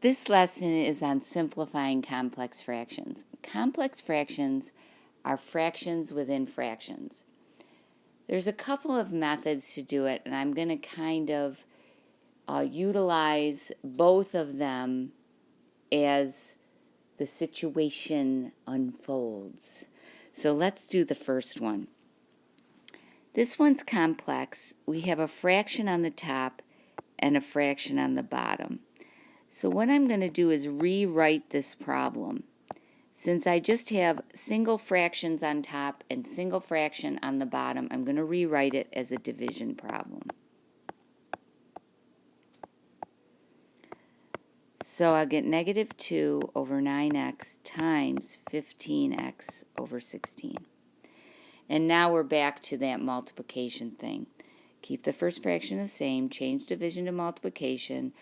This lesson is on simplifying complex fractions. Complex fractions are fractions within fractions. There's a couple of methods to do it, and I'm going to kind of utilize both of them as the situation unfolds. So let's do the first one. This one's complex. We have a fraction on the top and a fraction on the bottom. So what I'm going to do is rewrite this problem. Since I just have single fractions on top and single fraction on the bottom, I'm going to rewrite it as a division problem. So I'll get negative 2 over 9x times 15x over 16. And now we're back to that multiplication thing. Keep the first fraction the same, change division to multiplication,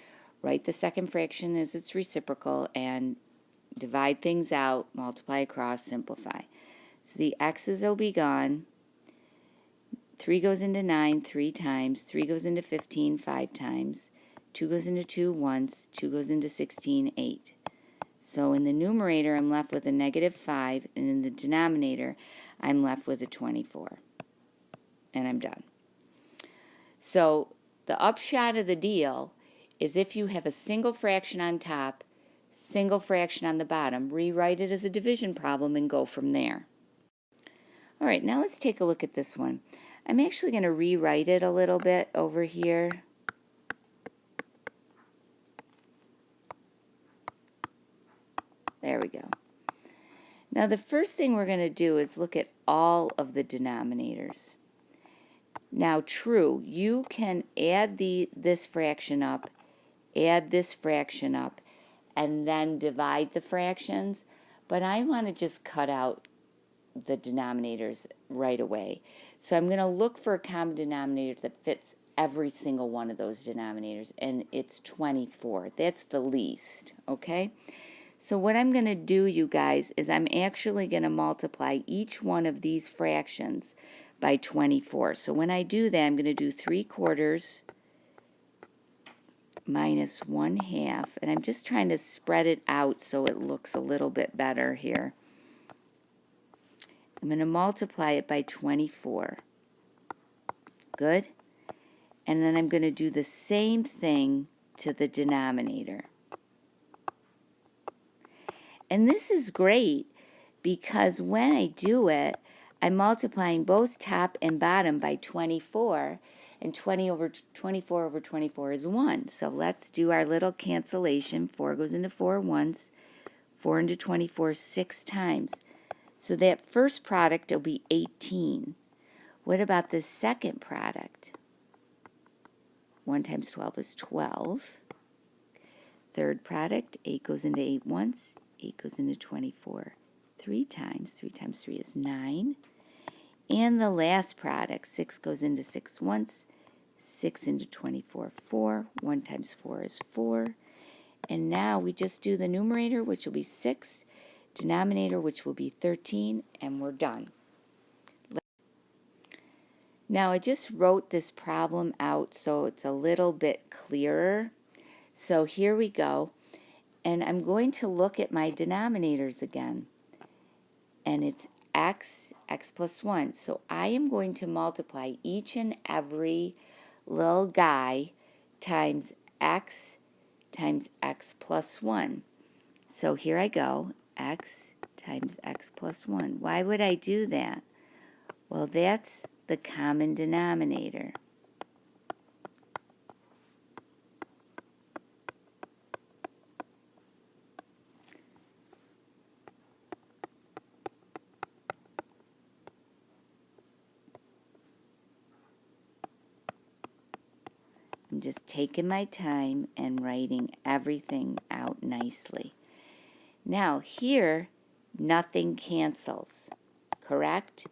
write the second fraction as its reciprocal, and divide things out, multiply across, simplify. So the x's will be gone. 3 goes into 9 3 times, 3 goes into 15 5 times, 2 goes into 2 once, 2 goes into 16 8. So in the numerator, I'm left with a negative 5, and in the denominator, I'm left with a 24. And I'm done. So the upshot of the deal is if you have a single fraction on top, single fraction on the bottom, rewrite it as a division problem and go from there. All right, now let's take a look at this one. I'm actually going to rewrite it a little bit over here. There we go. Now the first thing we're going to do is look at all of the denominators. Now true, you can add this fraction up, add this fraction up, and then divide the fractions, but I want to just cut out the denominators right away. So I'm going to look for a common denominator that fits every single one of those denominators, and it's 24. That's the least, okay? So what I'm going to do, you guys, is I'm actually going to multiply each one of these fractions by 24. So when I do that, I'm going to do 3/4 minus 1/2, and I'm just trying to spread it out so it looks a little bit better here. I'm going to multiply it by 24. Good? And then I'm going to do the same thing to the denominator. And this is great because when I do it, I'm multiplying both top and bottom by 24, and 20 over 24 over 24 is 1. So let's do our little cancellation. 4 goes into 4 once, 4 into 24 6 times. So that first product will be 18. What about the second product? 1 times 12 is 12. Third product, 8 goes into 8 once, 8 goes into 24 3 times. 3 times 3 is 9. And the last product, 6 goes into 6 once, 6 into 24, 4. 1 times 4 is 4. And now we just do the numerator, which will be 6, denominator, which will be 13, and we're done. Now I just wrote this problem out so it's a little bit clearer. So here we go. And I'm going to look at my denominators again. And it's x plus 1. So I am going to multiply each and every little guy times x plus 1. So here I go, x times x plus 1. Why would I do that? Well, that's the common denominator. I'm just taking my time and writing everything out nicely. Now here, nothing cancels, correct?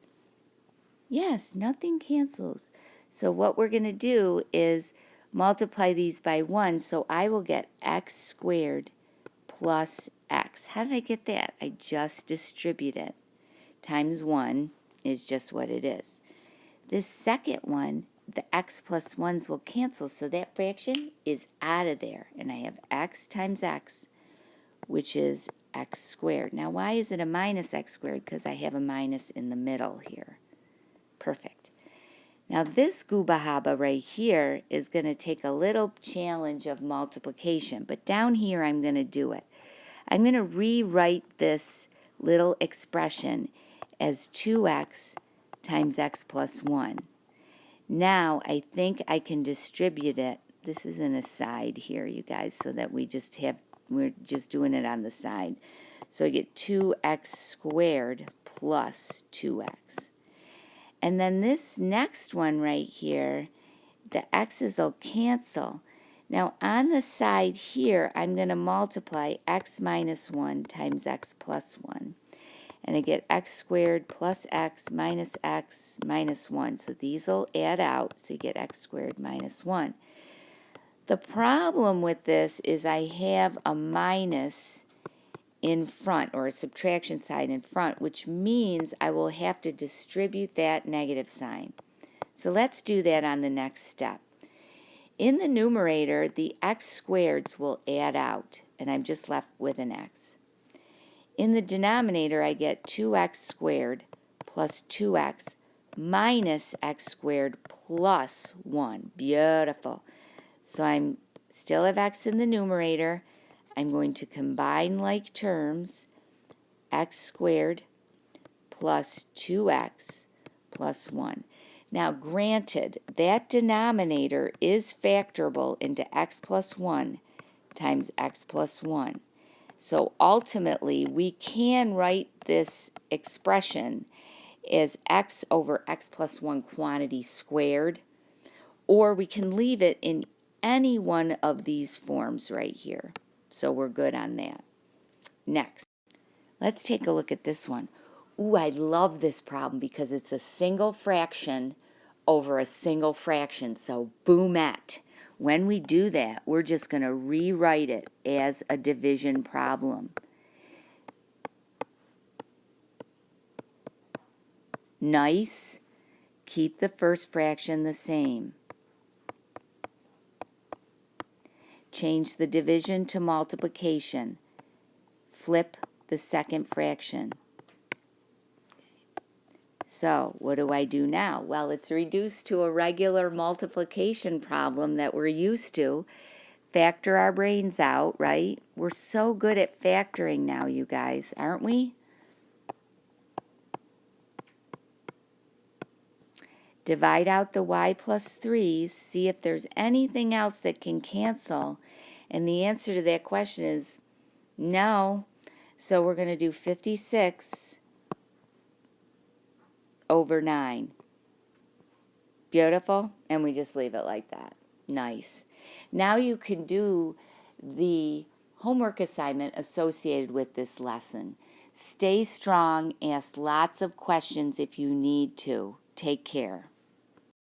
Yes, nothing cancels. So what we're going to do is multiply these by 1, so I will get x squared plus x. How did I get that? I just distribute it. Times 1 is just what it is. This second one the x plus 1's will cancel, so that fraction is out of there. And I have x times x, which is x squared. Now, why is it a minus x squared? Because I have a minus in the middle here. Perfect. Now, this gooba haba right here is going to take a little challenge of multiplication, but down here I'm going to do it. I'm going to rewrite this little expression as 2x times x plus 1. Now, I think I can distribute it. This is an aside here, you guys, so that we're just doing it on the side. So I get 2x squared plus 2x. And then this next one right here, the x's will cancel. Now, on the side here, I'm going to multiply x minus 1 times x plus 1. And I get x squared plus x minus 1. So these will add out, so you get x squared minus 1. The problem with this is I have a minus in front, or a subtraction sign in front, which means I will have to distribute that negative sign. So let's do that on the next step. In the numerator, the x squareds will add out, and I'm just left with an x. In the denominator, I get 2x squared plus 2x minus x squared plus 1. Beautiful. So I'm still have x in the numerator. I'm going to combine like terms, x squared plus 2x plus 1. Now, granted, that denominator is factorable into x plus 1 times x plus 1. So ultimately, we can write this expression as x over x plus 1 quantity squared, or we can leave it in any one of these forms right here. So we're good on that. Next, let's take a look at this one. Ooh, I love this problem because it's a single fraction over a single fraction. So boomette. When we do that, we're just going to rewrite it as a division problem. Nice. Keep the first fraction the same. Change the division to multiplication. Flip the second fraction. So, what do I do now? Well, it's reduced to a regular multiplication problem that we're used to. Factor our brains out, right? We're so good at factoring now, you guys, aren't we? Divide out the y plus 3's, see if there's anything else that can cancel. And the answer to that question is no. So we're going to do 56 over 9. Beautiful. And we just leave it like that. Nice. Now you can do the homework assignment associated with this lesson. Stay strong. Ask lots of questions if you need to. Take care.